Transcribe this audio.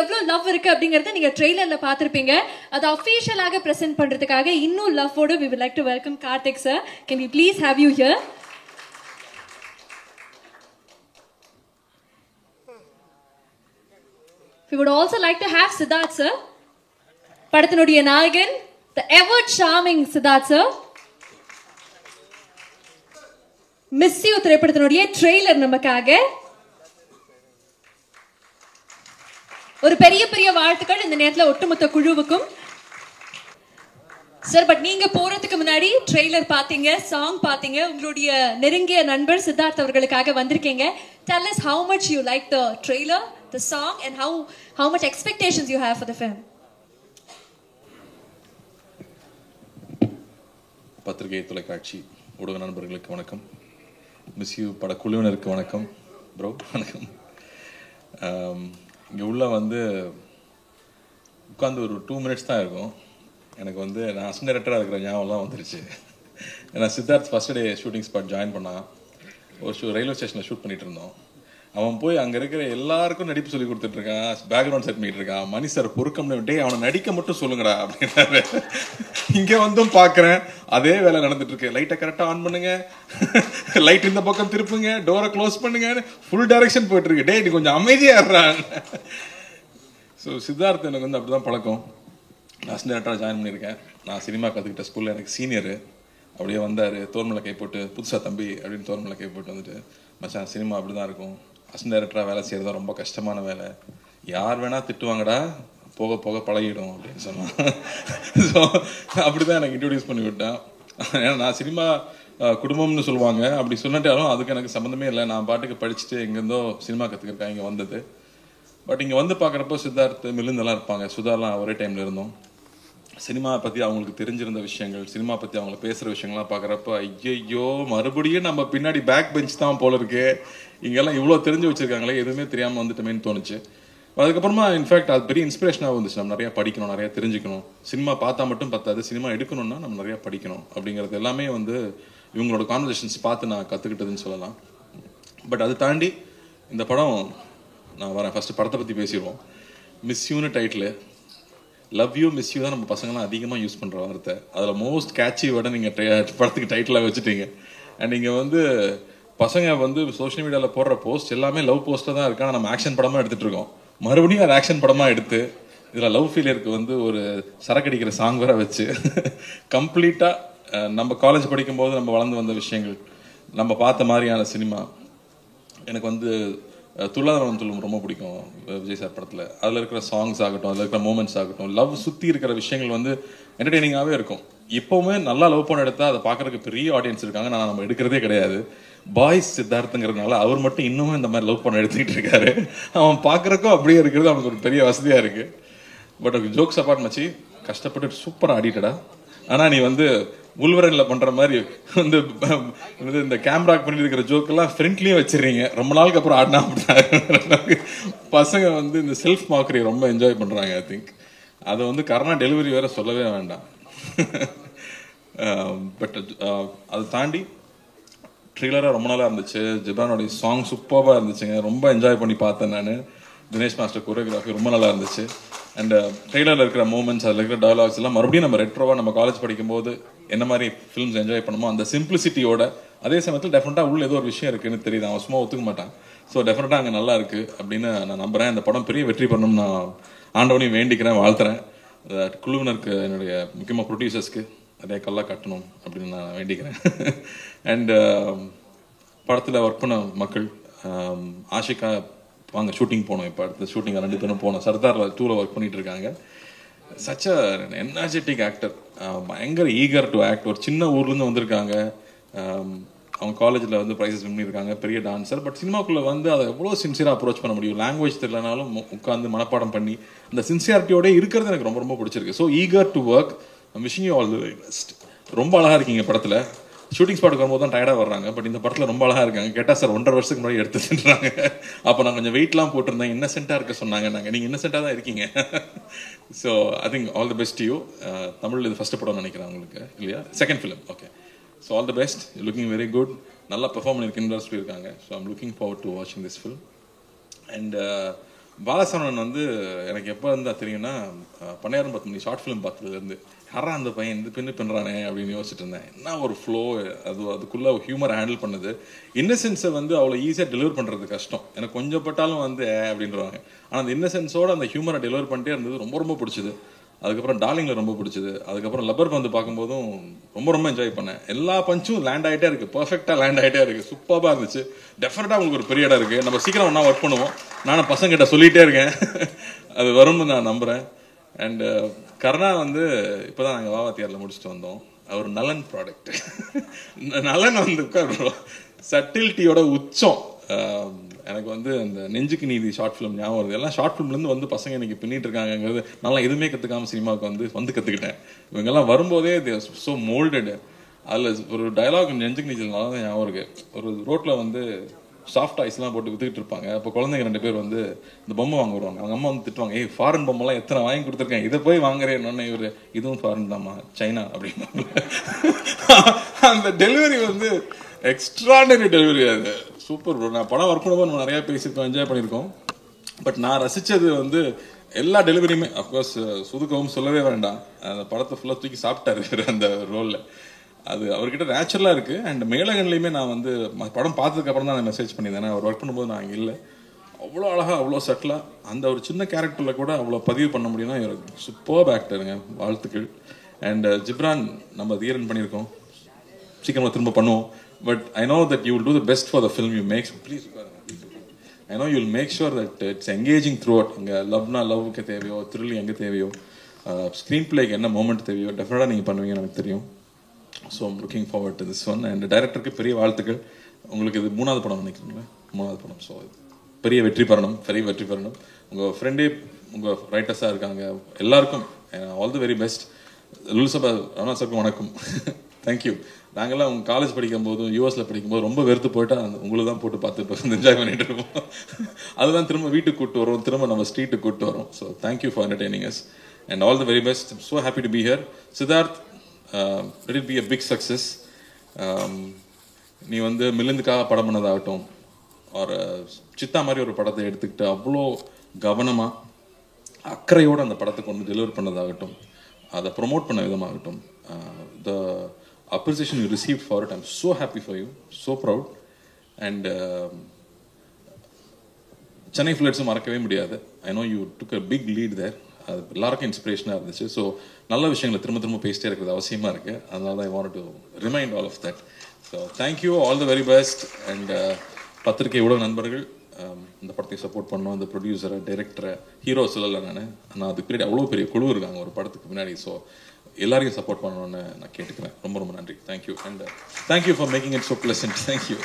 எவ்வளவு லவ் இருக்கு அப்படிங்கறத நீங்க ட்ரெய்லர்ல பாத்திருப்பீங்க. அது அபிஷியலாக பிரசன்ட் பண்றதுக்காக இன்னும் லவ்வோட we would like to welcome Karthik sir. Can we please have you here? We would also like to have Siddharth sir. படத்தினுடைய நாயகன், the ever charming Siddharth sir. Miss you திரைப்படத்தினுடைய ட்ரெய்லர் நமக்காக. ஒரு பெரிய பெரிய வாழ்த்துக்கள் இந்த நேரத்தில் ஒட்டுமொத்த குழுவுக்கும். சார், பட் நீங்க போறதுக்கு முன்னாடி ட்ரெய்லர் பாத்தீங்க, சாங் பாத்தீங்க, உங்களுடைய நெருங்கிய நண்பர் சித்தார்த் அவர்களுக்காக வந்திருக்கீங்க. Tell us how much you like the trailer, the song, and how much expectations you have for the film. பத்திரிகை தொலைக்காட்சி ஊடக நண்பர்களுக்கு வணக்கம். மிஸ் யூ பட குழுவினருக்கு வணக்கம். ப்ரோ வணக்கம். இங்கே உள்ள வந்து உட்காந்து ஒரு 2 minutes தான் இருக்கும். எனக்கு வந்து நான் அசிஸ்டன்ட் டைரக்டராக இருக்கிற ஞாபகம்லாம் வந்துருச்சு. ஏன்னா Siddharth first day shooting spot join பண்ணான். ஒரு ரயில்வே ஸ்டேஷனில் ஷூட் பண்ணிட்டு இருந்தோம். அவன் போய் அங்கே இருக்கிற எல்லாருக்கும் நடிப்பு சொல்லி கொடுத்துட்ருக்கான், பேக்ரவுண்ட் செட் பண்ணிட்டு இருக்கான். மணி சார் பொறுக்கம் டே அவனை நடிக்க மட்டும் சொல்லுங்கடா அப்படின்னாரு. இங்கே வந்தும் பார்க்குறேன் அதே வேலை நடந்துட்டு இருக்கு. லைட்டை கரெக்டாக ஆன் பண்ணுங்க, லைட் இந்த பக்கம் திருப்புங்க, டோரை க்ளோஸ் பண்ணுங்க, ஃபுல் டைரக்ஷன் போயிட்டு இருக்கு. டே நீ கொஞ்சம் அமைதியாக இருறான். ஸோ சித்தார்த் எனக்கு வந்து அப்படிதான் பழக்கம். நான் அசிஸ்டன்ட் டைரக்டராக ஜாயின் பண்ணியிருக்கேன். நான் சினிமா கற்றுக்கிட்ட ஸ்கூலில் எனக்கு சீனியரு. அப்படியே வந்தார், தோர்மலை கை போட்டு, புதுசாக தம்பி அப்படின்னு தோர்மலை கை போட்டு வந்துட்டு, மச்சான் சினிமா அப்படி தான் இருக்கும், அசிஸ்டன்ட் டைரக்டராக வேலை செய்கிறது ரொம்ப கஷ்டமான வேலை, யார் வேணால் திட்டுவாங்கடா, போக போக பழகிடும் அப்படின்னு சொன்னான். ஸோ அப்படி தான் எனக்கு இன்ட்ரடியூஸ் பண்ணி விட்டேன். ஏன்னா நான் சினிமா குடும்பம்னு சொல்லுவாங்க, அப்படி சொன்னாலும் அதுக்கு எனக்கு சம்மந்தமே இல்லை. நான் பாட்டுக்கு படிச்சுட்டு எங்கேருந்தோ சினிமா கற்றுக்கிறேன் இங்கே வந்தது. பட் இங்கே வந்து பார்க்குறப்போ சித்தார்த் மில்லுந்தெல்லாம் இருப்பாங்க, சுதாலாம் ஒரே டைமில் இருந்தோம். சினிமா பற்றி அவங்களுக்கு தெரிஞ்சிருந்த விஷயங்கள், சினிமா பற்றி அவங்க பேசுகிற விஷயங்கள்லாம் பார்க்குறப்ப ஐயோ மறுபடியும் நம்ம பின்னாடி பேக் பெஞ்ச் தான் போல இருக்கு, இங்கெல்லாம் இவ்வளோ தெரிஞ்சு வச்சுருக்காங்களே, எதுவுமே தெரியாமல் வந்துட்டோமேன்னு தோணுச்சு. அதுக்கப்புறமா இன்ஃபேக்ட் அது பெரிய இன்ஸ்பிரேஷனாக வந்துச்சு. நம்ம நிறையா படிக்கணும், நிறையா தெரிஞ்சுக்கணும். சினிமா பார்த்தா மட்டும் பத்தாது, சினிமா எடுக்கணும்னா நம்ம நிறையா படிக்கணும் அப்படிங்கிறது எல்லாமே வந்து இவங்களோட கான்வர்சேஷன்ஸ் பார்த்து நான் கற்றுக்கிட்டதுன்னு சொல்லலாம். பட் அது தாண்டி இந்த படம் நான் வரேன். ஃபஸ்ட்டு படத்தை பற்றி பேசிடுவோம். மிஸ் யூன்னு title. Love you miss you தான் நம்ம பசங்களாம் அதிகமாக யூஸ் பண்ணுற வார்த்தை. அதில் மோஸ்ட் கேட்சி வேர்டை நீங்கள் படத்துக்கு டைட்டிலாக வச்சுட்டீங்க. அண்ட் நீங்கள் வந்து பசங்க வந்து சோஷியல் மீடியாவில் போடுற போஸ்ட் எல்லாமே லவ் போஸ்ட்டாக தான் இருக்கா. நம்ம ஆக்ஷன் படமாக எடுத்துகிட்டு இருக்கோம். மறுபடியும் அது ஆக்ஷன் படமாக எடுத்து இதில் லவ் ஃபீலியருக்கு வந்து ஒரு சரக்கடிக்கிற சாங் வேற வச்சு கம்ப்ளீட்டாக நம்ம காலேஜ் படிக்கும்போது நம்ம வளர்ந்து வந்த விஷயங்கள், நம்ம பார்த்த மாதிரியான சினிமா. எனக்கு வந்து துள்ளாதவன் துள்ளும் ரொம்ப பிடிக்கும் விஜய் சார் படத்தில். அதில் இருக்கிற சாங்ஸ் ஆகட்டும், அதில் இருக்கிற மூமெண்ட்ஸ் ஆகட்டும், லவ் சுற்றி இருக்கிற விஷயங்கள் வந்து என்டர்டெய்னிங்காகவே இருக்கும். இப்போவுமே நல்லா லவ் பண்ண எடுத்தால் அதை பார்க்குறதுக்கு பெரிய ஆடியன்ஸ் இருக்காங்க. நான் நம்ம எடுக்கிறதே கிடையாது. பாய்ஸ் சித்தார்த்துங்கிறதுனால அவர் மட்டும் இன்னுமே இந்த மாதிரி லவ் பண்ண எடுத்துக்கிட்டு இருக்காரு. அவன் பார்க்குறக்கும் அப்படியே இருக்கிறது அவனுக்கு ஒரு பெரிய வசதியாக இருக்குது. பட் ஜோக்ஸ் அப்பார்ட் மச்சி, கஷ்டப்பட்டு சூப்பராக ஆடிட்டடா. ஆனால் நீ வந்து உள்வரனில் பண்ணுற மாதிரி வந்து இந்த கேமராக்கு பண்ணி இருக்கிற ஜோக்கெல்லாம் ஃப்ரெண்ட்லேயும் வச்சிடுறீங்க. ரொம்ப நாளுக்கு அப்புறம் ஆடினா அப்படின்னா பசங்க வந்து இந்த செல்ஃப் மார்க்கரி ரொம்ப என்ஜாய் பண்ணுறாங்க. ஐ திங்க் அதை வந்து கரோனா டெலிவரி வேறு சொல்லவே வேண்டாம். பட் அதை தாண்டி ட்ரெய்லராக ரொம்ப நாளாக இருந்துச்சு. ஜிப்ரானோடைய சாங் சூப்பராக இருந்துச்சுங்க. ரொம்ப என்ஜாய் பண்ணி பார்த்தேன் நான். தினேஷ் மாஸ்டர் கோரியோகிராஃபி ரொம்ப நல்லா இருந்துச்சு. அண்ட் ட்ரெய்லரில் இருக்கிற மூமெண்ட்ஸ், அதில் இருக்கிற டயலாக்ஸ் எல்லாம் மறுபடியும் நம்ம ரெட்ரோவாக நம்ம காலேஜ் படிக்கும்போது என்ன மாதிரி ஃபிலிம்ஸ் என்ஜாய் பண்ணுமோ அந்த சிம்பிளிசிட்டியோட, அதே சமயத்தில் டெஃபினட்டாக உள்ள ஏதோ ஒரு விஷயம் இருக்குன்னு தெரியுது. அவன் சும்மா ஒத்துக்க மாட்டான். ஸோ டெஃபினட்டாக அங்கே நல்லா இருக்குது அப்படின்னு நான் நம்புகிறேன். இந்த படம் பெரிய வெற்றி பண்ணணும்னு நான் ஆண்டவனையும் வேண்டிக்கிறேன், வாழ்த்துறேன். குழுவினருக்கு, என்னுடைய முக்கியமாக ப்ரொடியூசர்ஸ்க்கு அதே கல்லாக கட்டணும் அப்படின்னு நான் வேண்டிக்கிறேன். அண்ட் படத்தில் ஒர்க் பண்ண மக்கள், ஆஷிகா வாங்க ஷூட்டிங் போனோம். இப்போ அடுத்த ஷூட்டிங் 2 பேரும் போனோம். சர்தார் 2ல் ஒர்க் பண்ணிட்டு இருக்காங்க. சச் அ எனர்ஜெட்டிக் ஆக்டர், பயங்கர ஈகர் டு ஆக்ட். ஒரு சின்ன ஊர்லேருந்து வந்திருக்காங்க. அவங்க காலேஜில் வந்து ப்ரைஸஸ் பண்ணியிருக்காங்க, பெரிய டான்ஸர். பட் சினிமாக்குள்ளே வந்து அதை எவ்வளோ சின்சியராக அப்ரோச் பண்ண முடியும். லாங்குவேஜ் தெரியலனாலும் உட்காந்து மனப்பாடம் பண்ணி அந்த சின்சியாரிட்டியோட இருக்கிறது எனக்கு ரொம்ப ரொம்ப பிடிச்சிருக்கு. So eager to work. Wishing you all the very best. ரொம்ப அழகாக இருக்கீங்க படத்தில். ஷூட்டிங் ஸ்பாட்டுக்கு வரும்போது தான் டயர்டாக வர்றாங்க. பட் இந்த படத்தில் ரொம்ப அழகாக இருக்காங்க. கேட்டால் சார் 1.5 வருஷத்துக்கு முன்னாடி எடுத்துட்டுறாங்க. அப்போ நான் கொஞ்சம் வெயிட்லாம் போட்டிருந்தேன். இன்னசென்ட்டாக இருக்க சொன்னாங்க. நீங்கள் இன்னசென்ட்டாக தான் இருக்கீங்க. So I think all the best you. தமிழில் இது ஃபஸ்ட்டு படம் நினைக்கிறேன் உங்களுக்கு, இல்லையா? Second film. Okay. So all the best. Looking very good. நல்லா பெர்ஃபார்ம் பண்ணியிருக்கேன்னு சொல்லியிருக்காங்க. So I'm looking forward to வாட்சிங் திஸ் ஃபிலிம். அண்ட் பாலசரவணன் வந்து எனக்கு எப்போ இருந்தா தெரியும்னா பண்ணையாரம் 10 மணி ஷார்ட் ஃபிலிம் பார்த்ததுலேருந்து யாரா அந்த பையன் இந்த பின்னு பண்ணுறானே அப்படின்னு யோசிச்சுட்டு இருந்தேன். என்ன ஒரு ஃப்ளோ, அதுக்குள்ளே ஹியூமர் ஹேண்டில் பண்ணுது. இன்னசென்ஸை வந்து அவ்வளோ ஈஸியாக டெலிவர் பண்ணுறது கஷ்டம். எனக்கு கொஞ்சம் பட்டாலும் வந்து அப்படின்றவாங்க. ஆனால் அந்த இன்னசென்ஸோட அந்த ஹியூமரை டெலிவர் பண்ணிட்டே இருந்தது ரொம்ப ரொம்ப பிடிச்சது. அதுக்கப்புறம் டார்லிங்கில் ரொம்ப பிடிச்சது. அதுக்கப்புறம் லப்பர் பந்து பார்க்கும்போதும் ரொம்ப ரொம்ப என்ஜாய் பண்ணேன். எல்லா பஞ்சும் லேண்ட் ஆகிட்டே இருக்குது, பர்ஃபெக்டாக லேண்ட் ஆகிட்டே இருக்குது, சூப்பராக இருந்துச்சு. டெஃபினட்டாக உங்களுக்கு ஒரு பெரிய இடம் இருக்குது. நம்ம சீக்கிரம் ஒன்றா ஒர்க் பண்ணுவோம். நானும் பசங்கிட்ட சொல்லிகிட்டே இருக்கேன், அது வரும்னு நான் நம்புகிறேன். அண்ட் கருணா வந்து இப்போ தான் நாங்கள் வாவாத்தியாரில் முடிச்சுட்டு வந்தோம். அவர் நலன் ப்ராடக்ட். நலன் வந்து சட்டில்ட்டியோட உச்சம். எனக்கு வந்து அந்த நெஞ்சுக்கு நீதி ஷார்ட் ஃபிலிம் ஞாபகம் வருது. எல்லாம் ஷார்ட் ஃபிலிம்லேருந்து வந்து பசங்க இன்னைக்கு பின்னிட்டு இருக்காங்கிறது நல்லா எதுவுமே கற்றுக்காமல் சினிமாவுக்கு வந்து கற்றுக்கிட்டேன். இவங்கெல்லாம் வரும்போதே ஸோ மோல்டடு. அதில் ஒரு டயலாக் நெஞ்சுக்கு நீச்சல் நல்லா தான் ஞாபகம் இருக்கு. ஒரு ரோட்டில் வந்து சாஃப்ட் ஐஸ்லாம் போட்டு வித்துக்கிட்டு இருப்பாங்க. அப்போ குழந்தைங்க 2 பேர் வந்து இந்த பொம்மை வாங்க வருவாங்க. அவங்க அம்மா வந்து திட்டுவாங்க, ஏய் ஃபாரின் பொம்மைலாம் எத்தனை வாங்கி கொடுத்துருக்கேன், இதை போய் வாங்குறேன்னு. இவர் இதுவும் ஃபாரின் தாம்மா, சைனா அப்படின்னு. அந்த டெலிவரி வந்து எக்ஸ்ட்ராடனரி டெலிவரி. அது சூப்பர் ப்ரோ. நான் படம் ஒர்க் பண்ணும்போது நம்ம நிறையா பேசியிருக்கோம், என்ஜாய் பண்ணியிருக்கோம். பட் நான் ரசித்தது வந்து எல்லா டெலிவரியுமே. அஃப்கோர்ஸ் சுதுக்கவும் சொல்லவே வேண்டாம், அந்த படத்தை ஃபுல்லாக தூக்கி சாப்பிட்டாரு அந்த ரோலில். அது அவர்கிட்ட நேச்சுரலாக இருக்குது. அண்ட் மேலகன்லேயுமே நான் வந்து படம் பார்த்ததுக்கப்புறம் தான் நான் மெசேஜ் பண்ணியிருந்தேன். ஏன்னா அவர் ஒர்க் பண்ணும்போது நான் இங்கே இல்லை. அவ்வளோ அழகாக, அவ்வளோ சட்டிலாக அந்த ஒரு சின்ன கேரக்டரில் கூட அவ்வளோ பதிவு பண்ண முடியும்னா இவர் சூப்பர் ஆக்டருங்க, வாழ்த்துக்கள். அண்ட் ஜிப்ரான் நம்ம தீரன் பண்ணியிருக்கோம், சீக்கிரமாக திரும்ப பண்ணுவோம். But I know that you will do the best for the film you make. Please I know you will make sure that it's engaging throughout. இங்கே லவ்னா லவ்வுக்கு தேவையோ, த்ரில் எங்கே தேவையோ, ஸ்க்ரீன் பிளேக்கு என்ன மூமெண்ட் தேவையோ டெஃபினட்டாக நீங்கள் பண்ணுவீங்கன்னு எனக்கு தெரியும். So I'm looking forward to this one. And டைரக்டருக்கு பெரிய வாழ்த்துக்கள். உங்களுக்கு இது 3வது படம் நினைக்கிறீங்களா? 3வது படம். ஸோ பெரிய வெற்றி பெறணும், பெரிய வெற்றி பெறணும். உங்கள் ஃப்ரெண்டே உங்கள் ரைட்டர்ஸாக இருக்காங்க, எல்லாருக்கும் ஆல் தி வெரி பெஸ்ட். லுல்சபா ராணா சாருக்கும் வணக்கம். தேங்க்யூ. நாங்கள்லாம் உங்கள் காலேஜ் படிக்கும் போதும் யூஎஸில் படிக்கும்போது ரொம்ப வெறுத்து போயிட்டா உங்களுக்கு தான் போட்டு பார்த்து இப்போ என்ஜாய் பண்ணிட்டு இருப்போம். அதுதான் திரும்ப வீட்டுக்கு கூப்பிட்டு வரும், திரும்ப நம்ம ஸ்ட்ரீட்டுக்கு கூப்பிட்டு வரும். So thank you for entertaining us and all the very best. So happy to be here. Siddharth, let it be a big success. நீ வந்து மில்லுந்துக்காக படம் பண்ணதாகட்டும், ஒரு சித்தா மாதிரி ஒரு படத்தை எடுத்துக்கிட்டு அவ்வளோ கவனமாக அக்கறையோடு அந்த படத்தை கொண்டு டெலிவர் பண்ணதாகட்டும், அதை ப்ரொமோட் பண்ண விதமாகட்டும், the appreciation you received for it, I'm so happy for you, so proud. And Chennai ஃபிளட்ஸும் மறக்கவே முடியாது. I know you took a big lead there. அது எல்லாருக்கும் இன்ஸ்பிரேஷனாக இருந்துச்சு. ஸோ நல்ல விஷயங்களை திரும்ப திரும்ப பேசிட்டே இருக்கிறது அவசியமாக இருக்குது. அதனால தான் I want to remind all of that. So thank you, all the very best. And பத்திரிகை ஊடக நண்பர்கள், இந்த படத்தை சப்போர்ட் பண்ணோம். இந்த ப்ரொடியூசரை, டைரக்டரை, ஹீரோ சொல்லலை நான் அதுக்கு பின்னாடி அவ்வளோ பெரிய குழு இருக்காங்க ஒரு படத்துக்கு முன்னாடி. ஸோ எல்லாரையும் சப்போர்ட் பண்ணணும்னு நான் கேட்டுக்கிறேன். ரொம்ப ரொம்ப நன்றி. Thank you. And thank you for making it so pleasant. Thank you.